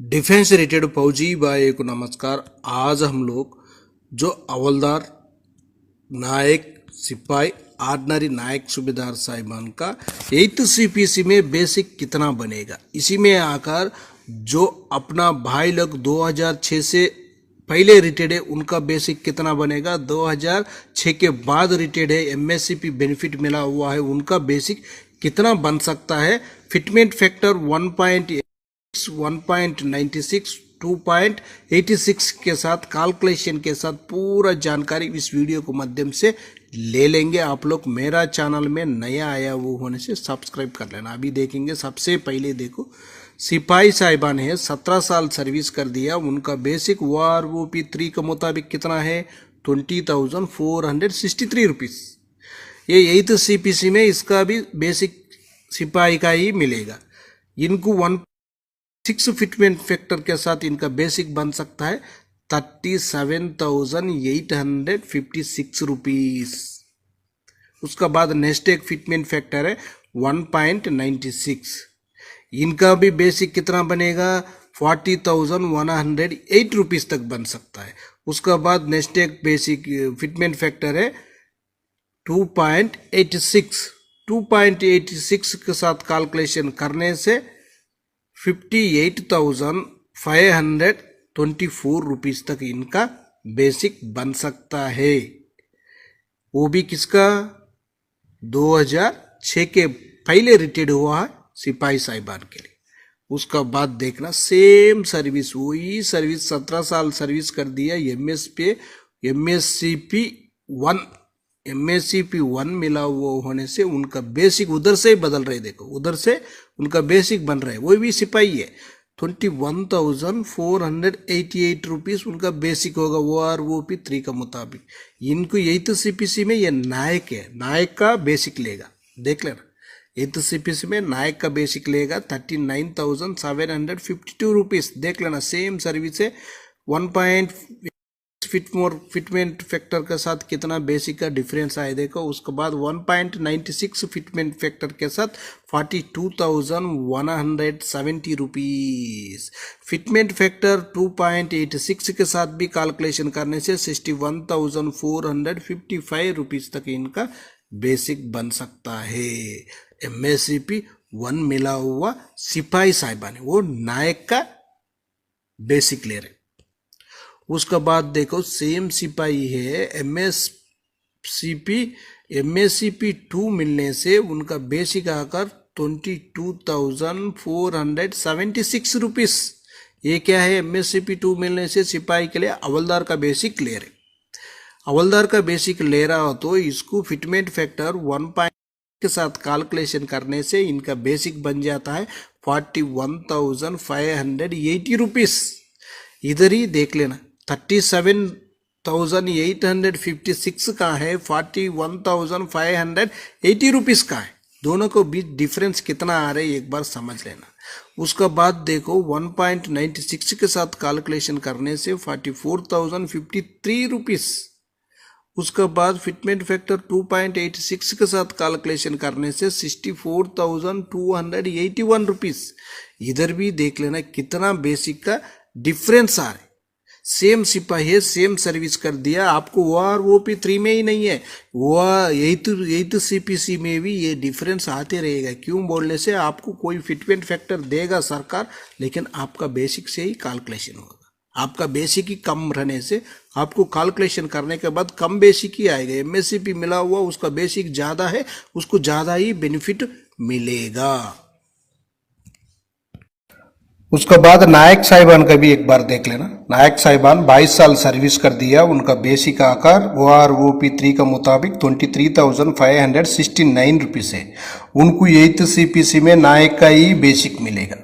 Defence related फौजी भाई को नमस्कार। आज हम लोग जो हवलदार नायक सिपाही ऑर्डिनरी नायक सूबेदार साहिबान का 8th CPC में बेसिक कितना बनेगा, इसी में आकर जो अपना भाई लोग 2006 से पहले रिटायर्ड है उनका बेसिक कितना बनेगा, 2006 के बाद रिटायर्ड है MSCP बेनिफिट मिला हुआ है उनका बेसिक कितना बन सकता है। फिटमेंट फैक्टर 1.96, 2.86 के साथ कैलकुलेशन के साथ पूरा जानकारी इस वीडियो को माध्यम से ले लेंगे। आप लोग मेरा चैनल में नया आया वो होने से सब्सक्राइब कर लेना। अभी देखेंगे, सबसे पहले देखो सिपाही साहिबान है 17 साल सर्विस कर दिया, उनका बेसिक OROP 3 के मुताबिक कितना है 20,463 रुपीस। ये 8th CPC में इसका भी बेसिक सिपाही का ही मिलेगा। इनको 1.6 फिटमेंट फैक्टर के साथ इनका बेसिक बन सकता है 37,856 रुपीस। उसका बाद नेक्स्ट एक फिटमेंट फैक्टर है 1.96, इनका भी बेसिक कितना बनेगा 40,108 रुपीस तक बन सकता है। उसका बाद नेक्स्ट एक बेसिक फिटमेंट फैक्टर है 2.86 के साथ कैलकुलेशन करने से 58,524 रुपीस तक इनका बेसिक बन सकता है। वो भी किसका 2006 के पहले रिटायर्ड हुआ है सिपाही साहिबान के लिए। उसका बाद देखना सेम सर्विस, वही सर्विस 17 साल सर्विस कर दिया, MSCP 1 मिला हुआ होने से उनका बेसिक उधर से ही बदल रहे। देखो उधर से उनका बेसिक बन रहा है, वो भी सिपाही है 21,488 रुपीस उनका बेसिक होगा OROP 3 का मुताबिक। इनको 8th CPC में ये नायक है, नायक का बेसिक लेगा, देख लेना 8th CPC में नायक का बेसिक लेगा 39,752 रुपीस। देख लेना सेम सर्विस है 1.6 फिटमेंट फैक्टर के साथ कितना बेसिक का डिफरेंस आए देखो। उसके बाद 1.96 फिटमेंट फैक्टर के साथ 42,170 रुपीस। फिटमेंट फैक्टर 2.86 के साथ भी कैलकुलेशन करने से 61,455 रुपीस तक इनका बेसिक बन सकता है। MSCP 1 मिला हुआ सिपाही साहिबान है, वो नायक का बेसिक ले रहे। उसका बाद देखो सेम सिपाही है MSCP 2 मिलने से उनका बेसिक आकर 22,476 रुपीस। ये क्या है, MSCP 2 मिलने से सिपाही के लिए हवलदार का बेसिक ले रहे। हवलदार का बेसिक ले रहा हो तो इसको फिटमेंट फैक्टर 1 के साथ कैलकुलेशन करने से इनका बेसिक बन जाता है 41,580 रुपीस। इधर ही देख लेना 37,856 का है, 41,580 रुपीस का है। दोनों को बीच डिफरेंस कितना आ रहा है एक बार समझ लेना। उसका बाद देखो 1.96 के साथ कैलकुलेशन करने से 44,053 रुपीस। उसका बाद फिटमेंट फैक्टर 2.86 के साथ कैलकुलेशन करने से 64,281 रुपीस। इधर भी देख लेना कितना बेसिक का डिफरेंस आ रहा है। सेम सिपाही है, सेम सर्विस कर दिया, आपको OROP 3 में ही नहीं है, वो 8th CPC में भी ये डिफरेंस आते रहेगा। क्यों बोलने से आपको कोई फिटमेंट फैक्टर देगा सरकार, लेकिन आपका बेसिक से ही कैलकुलेशन होगा। आपका बेसिक ही कम रहने से आपको कैलकुलेशन करने के बाद कम बेसिक ही आएगा। MSCP मिला हुआ उसका बेसिक ज़्यादा है, उसको ज़्यादा ही बेनिफिट मिलेगा। उसका बाद नायक साहिबान का भी एक बार देख लेना। नायक साहिबान 22 साल सर्विस कर दिया, उनका बेसिक आकार OROP 3 का मुताबिक 23,569 रुपीस है। उनको 8th CPC में नायक का ही बेसिक मिलेगा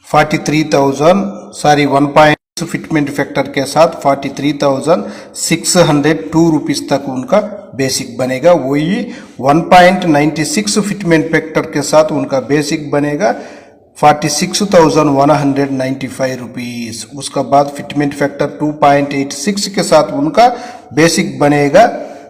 1 फिटमेंट फैक्टर के साथ 43,602 रुपीस तक उनका बेसिक बनेगा। वही 1.96 फिटमेंट फैक्टर के साथ उनका बेसिक बनेगा 46,195 रुपीस। उसका बाद फिटमेंट फैक्टर 2.86 के साथ उनका बेसिक बनेगा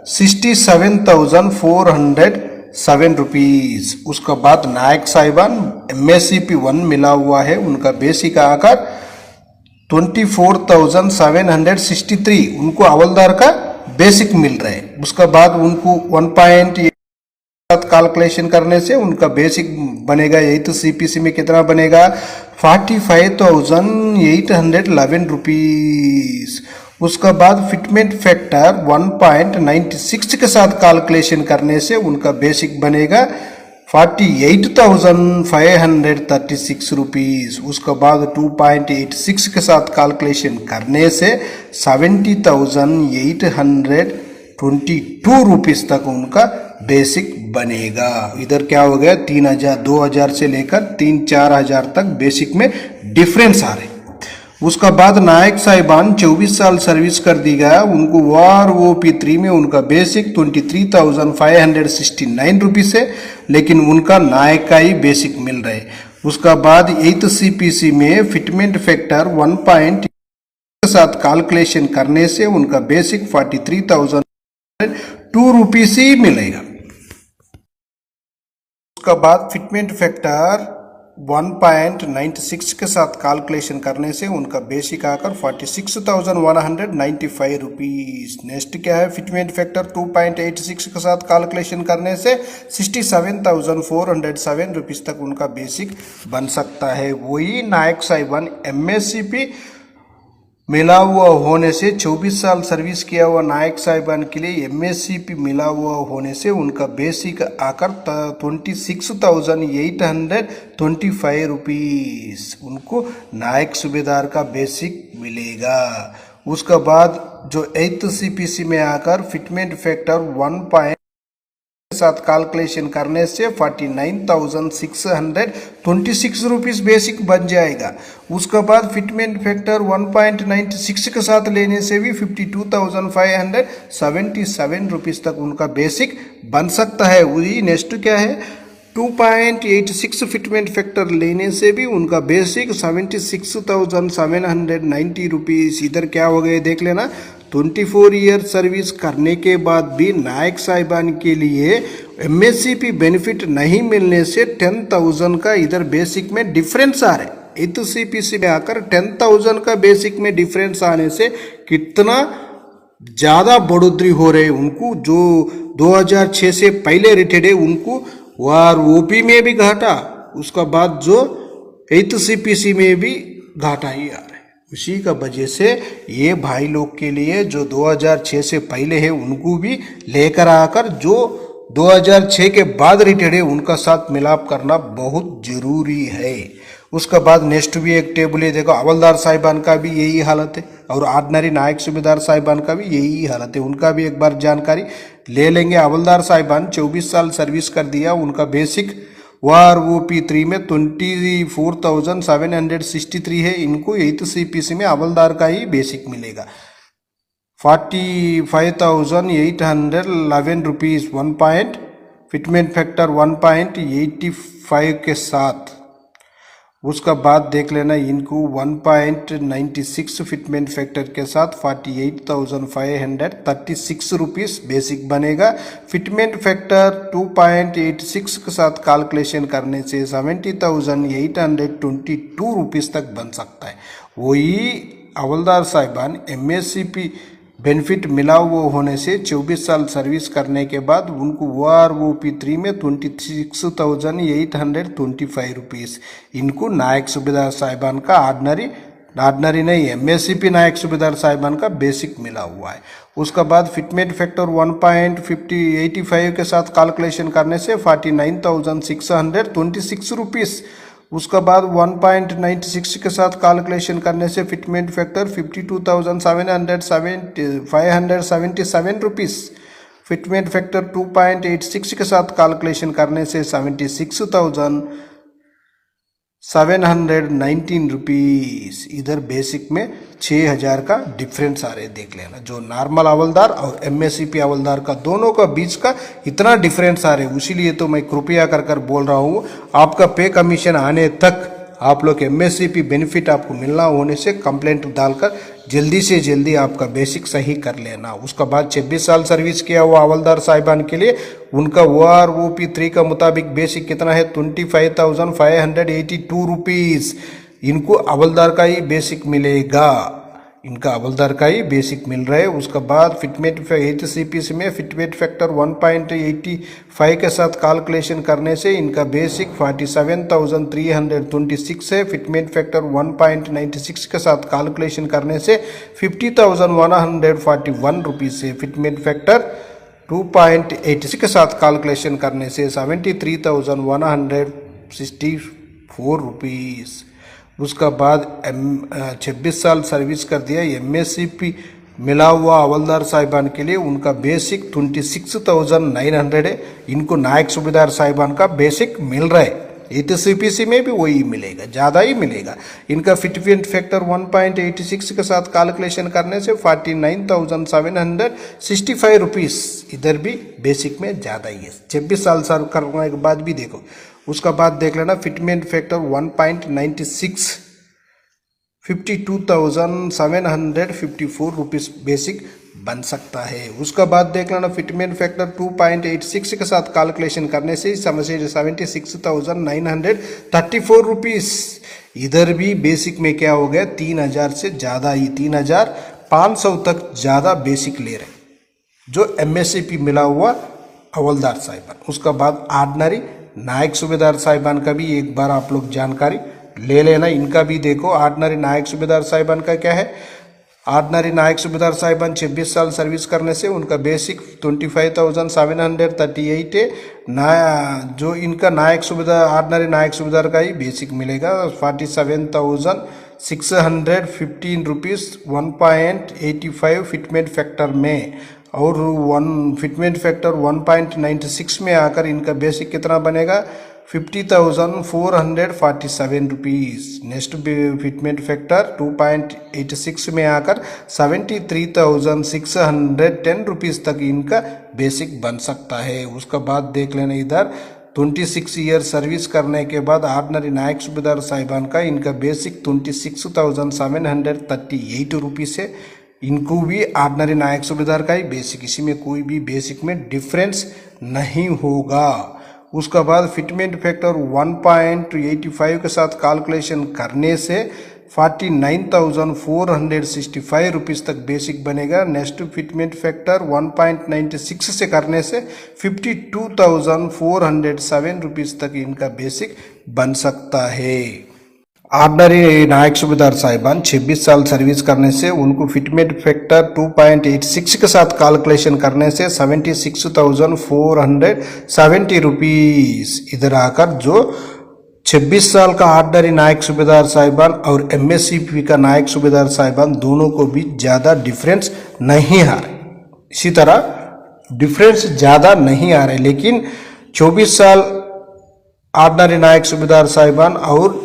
67,400 7 रुपीज। उसके बाद नायक साहिबान MSCP 1 मिला हुआ है, उनका बेसिक आकर 24,763 उनको हवलदार का बेसिक मिल रहा है। उसके बाद उनको 1.8 कैलकुलेशन करने से उनका बेसिक बनेगा, यही तो CPC में कितना बनेगा 45,811 रुपीज। उसका बाद फिटमेंट फैक्टर 1.96 के साथ कैलकुलेशन करने से उनका बेसिक बनेगा 48,536 रुपीज। उसके बाद 2.86 के साथ कैलकुलेशन करने से 70,822 रुपीज तक उनका बेसिक बनेगा। इधर क्या हो गया 3,000 2,000 से लेकर 3-4 हजार तक बेसिक में डिफरेंस आ रहे। उसका बाद नायक साहिबान 24 साल सर्विस कर दी गया, उनको OROP3 में उनका बेसिक 23,569 रुपीज है, लेकिन उनका नायक का ही बेसिक मिल रहा है। उसका बाद 8th CPC में फिटमेंट फैक्टर 1. के साथ कैलकुलेशन करने से उनका बेसिक 43,002 रुपीज ही मिलेगा। उसका बाद फिटमेंट फैक्टर 1.96 के साथ कैलकुलेशन करने से उनका बेसिक आकर 46,195 रुपीज। नेक्स्ट क्या है फिटमेंट फैक्टर 2.86 के साथ कैलकुलेशन करने से 67,407 रुपीज तक उनका बेसिक बन सकता है। वही नायक साहिबान MSCP मिला हुआ होने से 24 साल सर्विस किया हुआ नायक साहिबान के लिए MSCP मिला हुआ होने से उनका बेसिक आकर 26,825 रुपीज उनको नायक सूबेदार का बेसिक मिलेगा। उसके बाद जो 8th CPC में आकर फिटमेंट फैक्टर 1. के साथ कैलकुलेशन करने से 49,626 रुपीज बेसिक बन जाएगा। उसके बाद फिटमेंट फैक्टर 1.96 के साथ लेने से भी 52,577 रुपीज तक उनका बेसिक बन सकता है। वही नेक्स्ट क्या है 2.86 फिटमेंट फैक्टर लेने से भी उनका बेसिक 76,790 रुपीज। इधर क्या हो गए देख लेना 24 ईयर सर्विस करने के बाद भी नायक साहिबान के लिए MSCP बेनिफिट नहीं मिलने से 10,000 का इधर बेसिक में डिफरेंस आ रहा है। 8th CPC में आकर 10,000 का बेसिक में डिफरेंस आने से कितना ज्यादा बढ़ोतरी हो रहे उनको। जो 2006 से पहले रिटायर्ड है उनको OP में भी घाटा, उसका बाद जो 8th CPC में भी घाटा ही आ रहा है। उसी का वजह से ये भाई लोग के लिए जो 2006 से पहले है उनको भी लेकर आकर जो 2006 के बाद रिटायर्ड है उनका साथ मिलाप करना बहुत जरूरी है। उसके बाद नेक्स्ट भी एक टेबल है, देखो हवलदार साहिबान का भी यही हालत है और ऑर्डिनरी नायक सूबेदार साहिबान का भी यही हालत है। उनका भी एक बार जानकारी ले लेंगे। हवलदार साहिबान 24 साल सर्विस कर दिया, उनका बेसिक OROP3 में 24,763 है। इनको 8th CPC में हवलदार का ही बेसिक मिलेगा 45,811 रुपीज। फिटमेंट फैक्टर 1.85 के साथ। उसका बाद देख लेना इनको 1.96 फिटमेंट फैक्टर के साथ 48,536 रुपीज बेसिक बनेगा। फिटमेंट फैक्टर 2.86 के साथ कैलकुलेशन करने से 70,822 रुपीज तक बन सकता है। वही हवलदार साहिबान MSCP बेनिफिट मिला हुआ होने से 24 साल सर्विस करने के बाद उनको OROP3 में 26,825 रुपीज इनको नायक सूबेदार साहिबान का ऑर्डिनरी नहीं MSCP नायक सूबेदार साहिबान का बेसिक मिला हुआ है। उसका बाद फिटमेंट फैक्टर 1.85 के साथ कैलकुलेशन करने से 49,626 रुपीज। उसका बाद 1.96 के साथ कैलकुलेशन करने से fitment factor 52,577 rupees. Fitment factor 2.86 के साथ कैलकुलेशन करने से 76,719 रुपीज। इधर बेसिक में 6,000 का डिफरेंस आ रहे देख लेना। जो नॉर्मल हवलदार और MSCP हवलदार का दोनों का बीच का इतना डिफरेंस आ रहे, उसीलिए तो मैं कृपया कर बोल रहा हूँ आपका पे कमीशन आने तक आप लोग MSCP बेनिफिट आपको मिलना होने से कंप्लेंट डालकर जल्दी से जल्दी आपका बेसिक सही कर लेना। उसका बाद 26 साल सर्विस किया हुआ हवलदार साहिबान के लिए उनका OROP 3 का मुताबिक बेसिक कितना है 25,582 रुपीज़। इनको हवलदार का ही बेसिक मिलेगा, इनका हवलदार का ही बेसिक मिल रहा है। उसका बाद फिटमेंट 8 CPC में फिटमेंट फैक्टर 1.85 के साथ कैलकुलेशन करने से इनका बेसिक 47,326 है। फिटमेंट फैक्टर 1.96 के साथ कैलकुलेशन करने से 50,141 रुपीज़ है। फिटमेंट फैक्टर 2.86 के साथ कैलकुलेशन करने से 73,164 रुपीज़। उसका बाद 26 साल सर्विस कर दिया MSCP मिला हुआ हवलदार साहिबान के लिए उनका बेसिक 26,900 है। इनको नायक सूबेदार साहिबान का बेसिक मिल रहा है। 8 CPC में भी वही मिलेगा, ज़्यादा ही मिलेगा। इनका फिटमेंट फैक्टर 1.86 के साथ कैलकुलेशन करने से 49,765 रुपीज़। इधर भी बेसिक में ज़्यादा ही है। 26 साल सर्व करने के बाद भी देखो। उसका बाद देख लेना फिटमेंट फैक्टर 1.96 52,754 रुपीज़ बेसिक बन सकता है। उसका बाद देख लेना फिटमेंट फैक्टर 2.86 के साथ कैलकुलेशन करने से 76,934 रुपीज़। इधर भी बेसिक में क्या हो गया 3,000 से ज़्यादा ही 3,500 तक ज़्यादा बेसिक ले रहे जो MSCP मिला हुआ हवलदार साहिबान। उसका बाद ऑर्डिनरी नायक सूबेदार साहिबान का भी एक बार आप लोग जानकारी ले लेना। इनका भी देखो ऑर्डिनरी नायक सूबेदार साहिबान का क्या है। ऑर्डिनरी नायक सूबेदार साहिबान 26 साल सर्विस करने से उनका बेसिक 25,738 है। जो इनका नायक सूबेदार ऑर्डिनरी नायक सूबेदार का ही बेसिक मिलेगा 47,615 रुपीज़ 1.85 फिटमेंट फैक्टर में। और फिटमेंट फैक्टर 1.96 में आकर इनका बेसिक कितना बनेगा 50,447 रुपीज़। नेक्स्ट फिटमेंट फैक्टर 2.86 में आकर 73,610 रुपीज़ तक इनका बेसिक बन सकता है। उसका बाद देख लेना इधर 26 ईयर सर्विस करने के बाद ऑर्डिनरी नायक सूबेदार साहिबान का इनका बेसिक 26,738 रुपीज़ है। इनको भी ऑर्डिनरी नायक सूबेदार का ही बेसिक, इसी में कोई भी बेसिक में डिफरेंस नहीं होगा। उसका बाद फिटमेंट फैक्टर 1.85 के साथ कैलकुलेशन करने से 49,465 रुपीज़ तक बेसिक बनेगा। नेक्स्ट फिटमेंट फैक्टर 1.96 से करने से 52,407 रुपीज़ तक इनका बेसिक बन सकता है। ऑर्डिनरी नायक सूबेदार साहिबान 26 साल सर्विस करने से उनको फिटमेंट फैक्टर 2.86 के साथ कैलकुलेशन करने से 76,470 रुपीज़। इधर आकर जो 26 साल का ऑर्डिनरी नायक सूबेदार साहिबान और MSCP का नायक सूबेदार साहिबान दोनों को भी ज़्यादा डिफरेंस नहीं आ रहे। इसी तरह डिफरेंस ज़्यादा नहीं आ रहे, लेकिन 24 साल ऑर्डिनरी नायक सूबेदार साहिबान और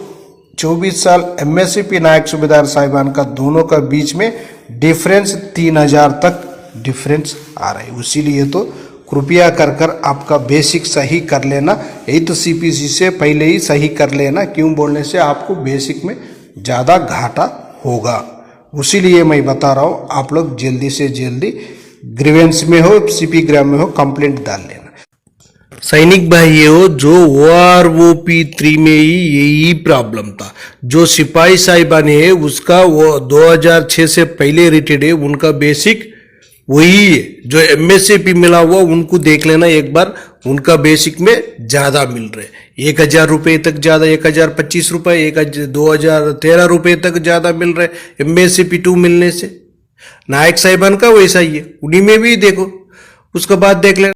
24 साल MSCP नायक सूबेदार साहिबान का दोनों का बीच में डिफरेंस 3,000 तक डिफरेंस आ रहा है। इसीलिए तो कृपया कर आपका बेसिक सही कर लेना। 8 CPC से पहले ही सही कर लेना। क्यों बोलने से आपको बेसिक में ज़्यादा घाटा होगा, उसीलिए मैं बता रहा हूँ। आप लोग जल्दी से जल्दी ग्रीवेंस में हो CP ग्राम में हो कंप्लेंट डाल लेना। सैनिक भाइयों, जो OROP 3 में ही यही प्रॉब्लम था। जो सिपाही साहिबान है उसका वो 2006 से पहले रिटायर्ड है, उनका बेसिक वही है। जो MSCP मिला हुआ उनको देख लेना एक बार, उनका बेसिक में ज़्यादा मिल रहे 1,000 रुपये तक ज़्यादा, 1,025 रुपये, 2,013 रुपये तक ज़्यादा मिल रहे MSCP 2 मिलने से। नायक साहिबान का वैसा ही है, उन्हीं में भी देखो। उसके बाद देख लेना